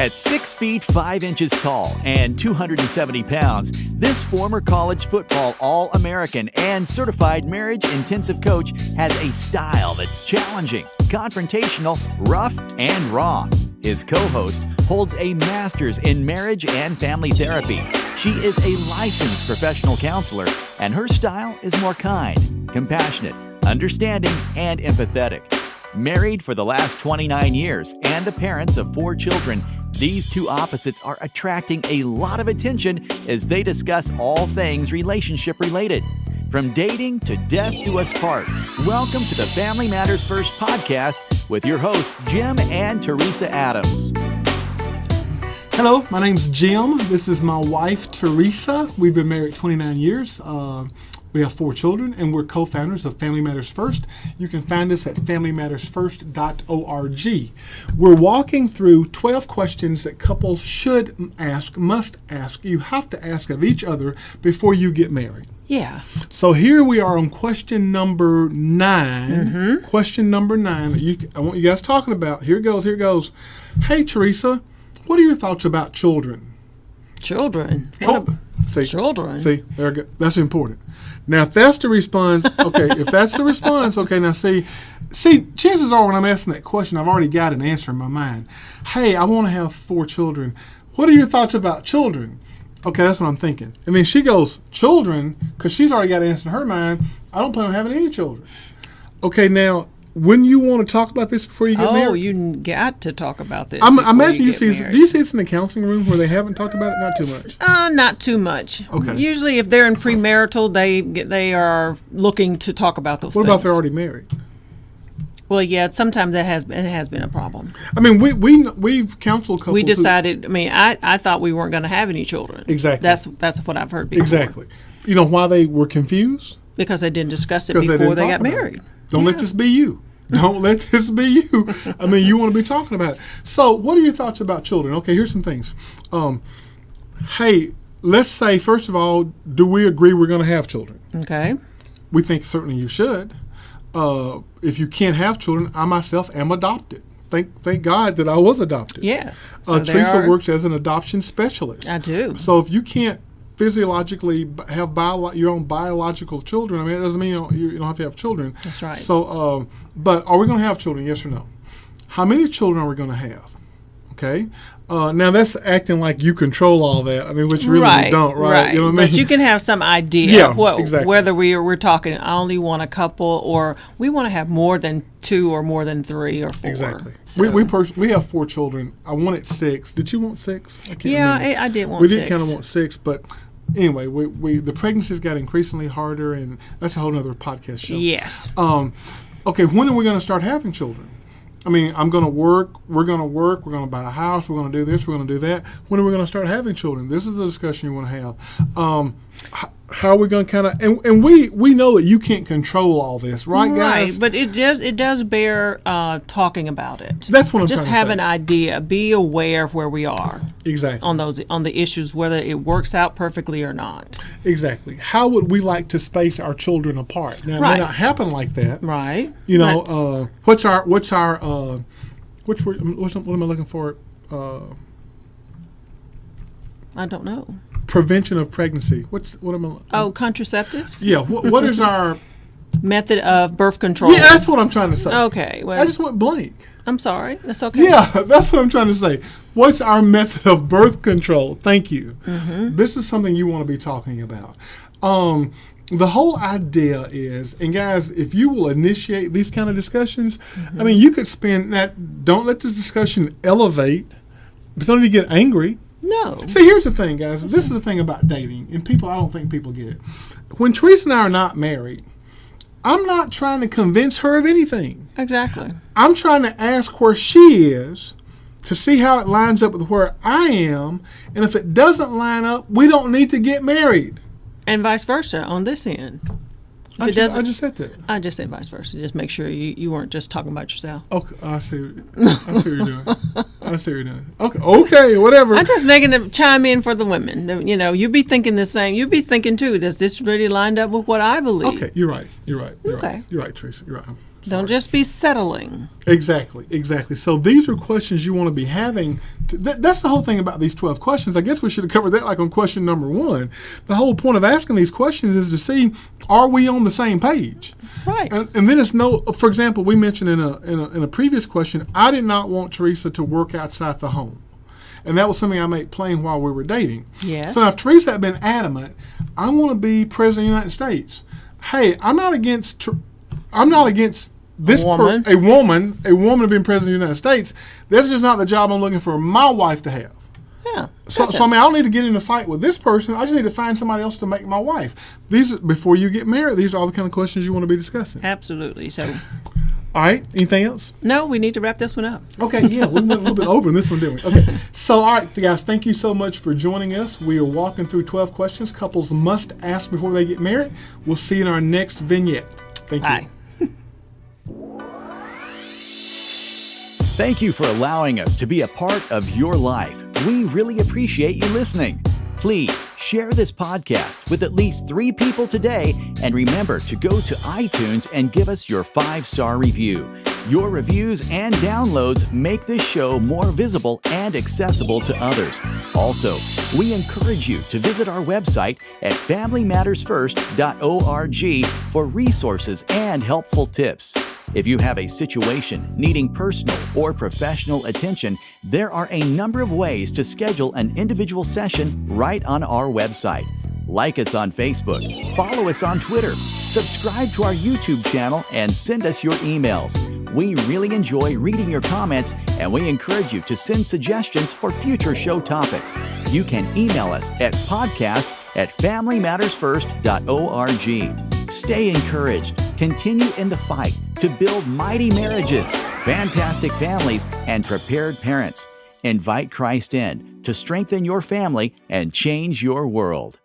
At 6 feet 5 inches tall and 270 pounds, this former college football All-American and certified marriage-intensive coach has a style that's challenging, confrontational, rough, and raw. His co-host holds a master's in marriage and family therapy. She is a licensed professional counselor, and her style is more kind, compassionate, understanding, and empathetic. Married for the last 29 years and the parents of 4 children, these two opposites are attracting a lot of attention as they discuss all things relationship related. From dating to death do us part. Welcome to the Family Matters First podcast with your hosts, Jim and Teresa Adams. Hello, my name's Jim. This is my wife, Teresa. We've been married 29 years. We have 4 children, and we're co-founders of Family Matters First. You can find us at familymattersfirst.org. We're walking through 12 questions that couples should ask, must ask. You have to ask of each other before you get married. Yeah. So here we are on question number 9. Question number 9 that I want you guys talking about. Here it goes. Hey, Teresa, what are your thoughts about children? Children? Children. See, there we go. That's important. Now, if that's the response, okay, now see, chances are when I'm asking that question, I've already got an answer in my mind. Hey, I want to have 4 children. What are your thoughts about children? Okay, that's what I'm thinking. And then she goes, children, because she's already got an answer in her mind. I don't plan on having any children. Okay, now, when you want to talk about this before you get married? Oh, you got to talk about this. I imagine you see. Do you see this in the counseling room where they haven't talked about it? Not too much. Not too much. Okay. Usually, if they're in premarital, they are looking to talk about those. What things. about they're already married? Well, yeah. Sometimes it has been a problem. I mean, we've counseled couples. We decided. I thought we weren't going to have any children. Exactly. That's what I've heard before. Exactly. You know why they were confused? Because they didn't discuss it before they got married. Don't let this be you. Don't let this be you. I mean, you want to be talking about it. So, what are your thoughts about children? Okay, here's some things. Hey, let's say, first of all, do we agree we're going to have children? Okay. We think certainly you should. If you can't have children, I myself am adopted. Thank God that I was adopted. Yes. Teresa works as an adoption specialist. I do. So, if you can't physiologically have your own biological children, I mean, it doesn't mean you don't have to have children. That's right. So, but are we going to have children, yes or no? How many children are we going to have? Okay. Now, that's acting like you control all that. I mean, which really we don't, right? You know what I mean? But you can have some idea exactly. Whether we're talking, I only want a couple, or we want to have more than 2 or more than 3 or 4. Exactly. So. We have 4 children. I wanted 6. Did you want 6? I can't remember. I did want 6. We did kind of want 6, but anyway, the pregnancies got increasingly harder, and that's a whole other podcast show. Yes. Okay, when are we going to start having children? I mean, I'm going to work, we're going to buy a house, we're going to do this, we're going to do that. When are we going to start having children? This is the discussion you want to have. How are we going to kind of, and we know that you can't control all this, right, guys? Right, but it does bear talking about it. That's what I'm just trying to have say. An idea, be aware of where we are. Exactly. On the issues, whether it works out perfectly or not. Exactly. How would we like to space our children apart? Now, it may not happen like that. Right. You know, what am I looking for? I don't know. Prevention of pregnancy. What am I? Contraceptives? Yeah. What is our method of birth control? Yeah, that's what I'm trying to say. Okay. Well, I just went blank. I'm sorry. That's okay. Yeah, that's what I'm trying to say. What's our method of birth control? Thank you. Mm-hmm. This is something you want to be talking about. The whole idea is, and guys, if you will initiate these kind of discussions, I mean, you could spend that. Don't let this discussion elevate, but don't even get angry. No. See, here's the thing, guys. This is the thing about dating, and I don't think people get it. When Teresa and I are not married, I'm not trying to convince her of anything. Exactly. I'm trying to ask where she is to see how it lines up with where I am, and if it doesn't line up, we don't need to get married. And vice versa on this end. I just said that. I just said vice versa. Just make sure you weren't just talking about yourself. Okay, I see what you're doing. Okay, whatever. I'm just making them chime in for the women. You know, you be thinking the same. You be thinking too. Does this really line up with what I believe? Okay, you're right. You're right, Teresa. You're right. Don't just be settling. Exactly. So these are questions you want to be having. That's the whole thing about these 12 questions. I guess we should have covered that like on question number 1. The whole point of asking these questions is to see, are we on the same page? Right. And then it's for example, we mentioned in a previous question, I did not want Teresa to work outside the home. And that was something I made plain while we were dating. Yes. So now if Teresa had been adamant, I want to be president of the United States. Hey, I'm not against this woman. A woman being president of the United States. This is just not the job I'm looking for my wife to have. Yeah. So I mean, I don't need to get in a fight with this person. I just need to find somebody else to make my wife. Before you get married, these are all the kind of questions you want to be discussing. Absolutely. So. All right. Anything else? No, we need to wrap this one up. Okay. Yeah, we went a little bit over in this one, didn't we? Okay. So, all right, guys, thank you so much for joining us. We are walking through 12 questions couples must ask before they get married. We'll see you in our next vignette. Thank you. Bye. Thank you for allowing us to be a part of your life. We really appreciate you listening. Please share this podcast with at least 3 people today, and remember to go to iTunes and give us your 5-star review. Your reviews and downloads make this show more visible and accessible to others. Also, we encourage you to visit our website at familymattersfirst.org for resources and helpful tips. If you have a situation needing personal or professional attention, there are a number of ways to schedule an individual session right on our website. Like us on Facebook, follow us on Twitter, subscribe to our YouTube channel, and send us your emails. We really enjoy reading your comments, and we encourage you to send suggestions for future show topics. You can email us at podcast@familymattersfirst.org. Stay encouraged. Continue in the fight to build mighty marriages, fantastic families, and prepared parents. Invite Christ in to strengthen your family and change your world.